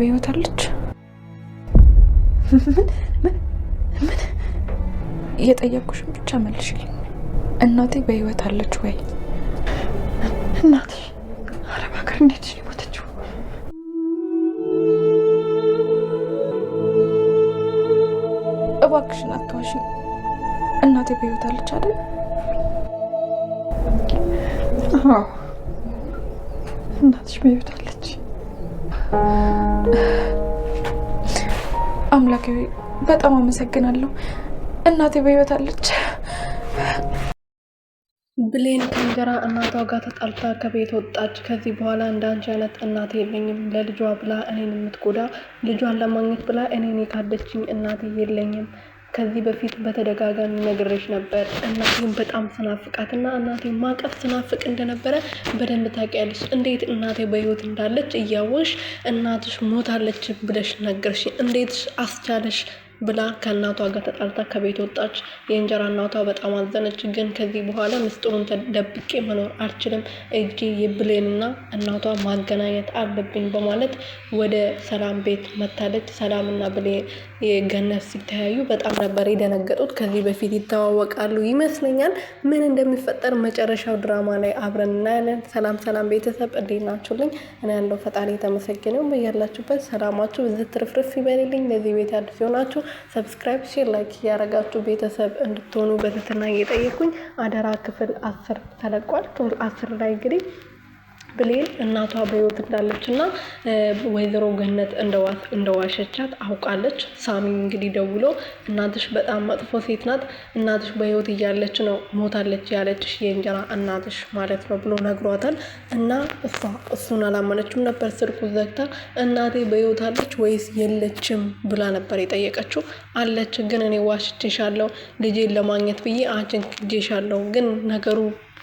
በህይወት አለች? ምን እየጠየኩሽን ብቻ መልሽልኝ። እናቴ በህይወት አለች ወይ? እናትሽ አረብ ሀገር እንዴት ነው የሞተችው? እባክሽን አትዋሽኝ። እናቴ በህይወት አለች አይደል? አዎ እናትሽ በህይወት አለች። አምላኬ በጣም አመሰግናለሁ። እናቴ በህይወት አለች። ብሌን ከእንጀራ እናቷ ጋር ተጣልታ ከቤት ወጣች። ከዚህ በኋላ እንዳንቺ አይነት እናቴ የለኝም፣ ለልጇ ብላ እኔን የምትጎዳ ልጇን ለማግኘት ብላ እኔን የካደችኝ እናቴ የለኝም። ከዚህ በፊት በተደጋጋሚ ነግሬሽ ነበር። እናቴን በጣም ስናፍቃትና እናቴ ማቀፍ ስናፍቅ እንደነበረ በደንብ ታውቂያለሽ። እንዴት እናቴ በህይወት እንዳለች እያወሽ እናትሽ ሞታለች ብለሽ ነገርሽ? እንዴት አስቻለሽ? ብላ ከእናቷ ጋር ተጣልታ ከቤት ወጣች። የእንጀራ እናቷ በጣም አዘነች። ግን ከዚህ በኋላ ምስጢሩን ተደብቄ መኖር አልችልም፣ እጄ የብሌንና እናቷ ማገናኘት አለብኝ በማለት ወደ ሰላም ቤት መታለች። ሰላምና ብሌን ገነት ሲተያዩ በጣም ነበር የደነገጡት። ከዚህ በፊት ይተዋወቃሉ ይመስለኛል። ምን እንደሚፈጠር መጨረሻው ድራማ ላይ አብረን እናያለን። ሰላም ቤተሰብ እንዴት ናችሁልኝ? እኔ ያለው ፈጣሪ የተመሰገነው። በያላችሁበት ሰላማችሁ ብዝት ትርፍርፍ ይበልልኝ። ለዚህ ቤት አዲስ ሲሆናችሁ ሰብስክራይብ፣ ሼር፣ ላይክ ያደረጋችሁ ቤተሰብ እንድትሆኑ በትህትና እየጠየኩኝ አደራ። ክፍል 10 ተለቋል። ክፍል 10 ላይ እንግዲህ ብሌን እናቷ በህይወት እንዳለች እና ወይዘሮ ገነት እንደዋሸቻት አውቃለች። ሳሚ እንግዲህ ደውሎ እናትሽ በጣም መጥፎ ሴት ናት፣ እናትሽ በህይወት እያለች ነው ሞታለች ያለችሽ የእንጀራ እናትሽ ማለት ነው ብሎ ነግሯታል። እና እሱን አላመነችም ነበር። ስልኩ ዘግታ እናቴ በህይወት አለች ወይስ የለችም ብላ ነበር የጠየቀችው። አለች፣ ግን እኔ ዋሽቼሻለሁ ልጄን ለማግኘት ብዬ አንቺን ክጄሻለሁ፣ ግን ነገሩ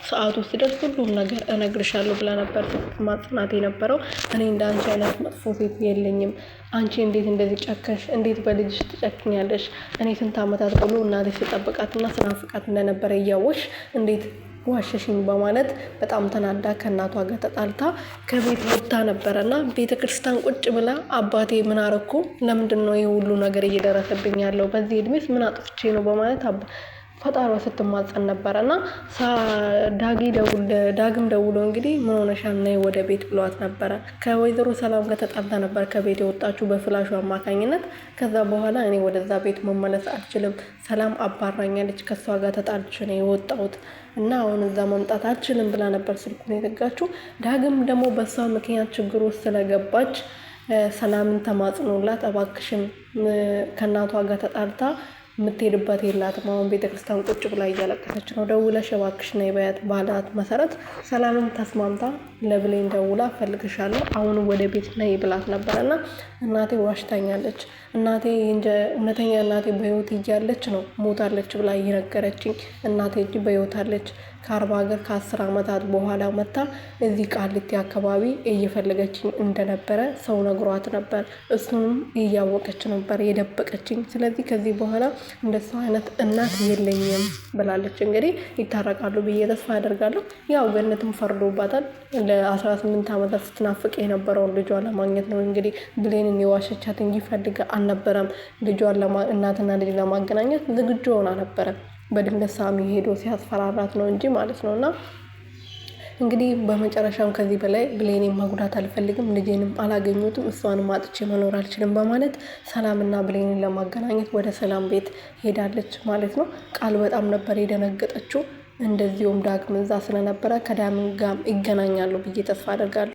ሰዓቱ ሲደርስ ሁሉም ነገር እነግርሻለሁ ብላ ነበር ማጽናት የነበረው። እኔ እንዳንቺ አይነት መጥፎ ሴት የለኝም፣ አንቺ እንዴት እንደዚህ ጨከሽ? እንዴት በልጅሽ ትጨክኛለሽ? እኔ ስንት ዓመታት ብሎ እናትሽ ስጠብቃትና ስናፍቃት እንደነበረ እያወሽ እንዴት ዋሸሽኝ? በማለት በጣም ተናዳ ከእናቷ ጋር ተጣልታ ከቤት ወጥታ ነበረና ቤተክርስቲያን ቁጭ ብላ አባቴ ምን አረኩ? ለምንድን ነው ይህ ሁሉ ነገር እየደረሰብኝ ያለው? በዚህ እድሜስ ምን አጥፍቼ ነው? በማለት ፈጣሪዋ ስትማጸን ነበረና ዳግም ደውሎ እንግዲህ ምን ሆነሻል ነይ ወደ ቤት ብሏት ነበረ። ከወይዘሮ ሰላም ጋር ተጣልታ ነበር ከቤት የወጣችው በፍላሹ አማካኝነት። ከዛ በኋላ እኔ ወደዛ ቤት መመለስ አልችልም፣ ሰላም አባራኛለች፣ ከሷ ጋር ተጣልቼ ነው የወጣሁት እና አሁን እዛ መምጣት አልችልም ብላ ነበር ስልኩን የዘጋችው። ዳግም ደግሞ በሷ ምክንያት ችግር ውስጥ ስለገባች ሰላምን ተማጽኖላት እባክሽን ከእናቷ ጋር ተጣልታ የምትሄድበት የላትም፣ አሁን ቤተክርስቲያን ቁጭ ብላ እያለቀሰች ነው፣ ደውለሽ እባክሽ ነይ በያት ባላት መሰረት ሰላምን ተስማምታ ለብሌን ደውላ እፈልግሻለሁ አሁን ወደ ቤት ነይ ብላት ነበረና እናቴ ዋሽታኛለች፣ እናቴ እውነተኛ እናቴ በህይወት እያለች ነው ሞታለች ብላ እየነገረችኝ፣ እናቴ እጅ በህይወት አለች፣ ከ40 ሀገር ከ10 ዓመታት በኋላ መታ እዚህ ቃሊቲ አካባቢ እየፈለገችኝ እንደነበረ ሰው ነግሯት ነበር፣ እሱንም እያወቀች ነበር የደበቀችኝ። ስለዚህ ከዚህ በኋላ እንደሱ አይነት እናት የለኝም ብላለች። እንግዲህ ይታረቃሉ ብዬ ተስፋ አደርጋለሁ። ያው ገነትም ፈርዶባታል። ለ18 ዓመታት ስትናፍቅ የነበረውን ልጇን ለማግኘት ነው እንግዲህ ብሌንን የዋሸቻት እንጂ ፈልጋ አልነበረም። ልጇን እናትና ልጅ ለማገናኘት ዝግጁ ሆና ነበረ። በድንገት ሳሚ ሄዶ ሲያስፈራራት ነው እንጂ ማለት ነውና እንግዲህ በመጨረሻም ከዚህ በላይ ብሌንን ማጉዳት አልፈልግም፣ ልጄንም አላገኙትም፣ እሷንም አጥቼ መኖር አልችልም በማለት ሰላምና ብሌንን ለማገናኘት ወደ ሰላም ቤት ሄዳለች ማለት ነው። ቃል በጣም ነበር የደነገጠችው። እንደዚሁም ዳግም እዛ ስለነበረ ከዳግም ጋር ይገናኛሉ ብዬ ተስፋ አደርጋለሁ።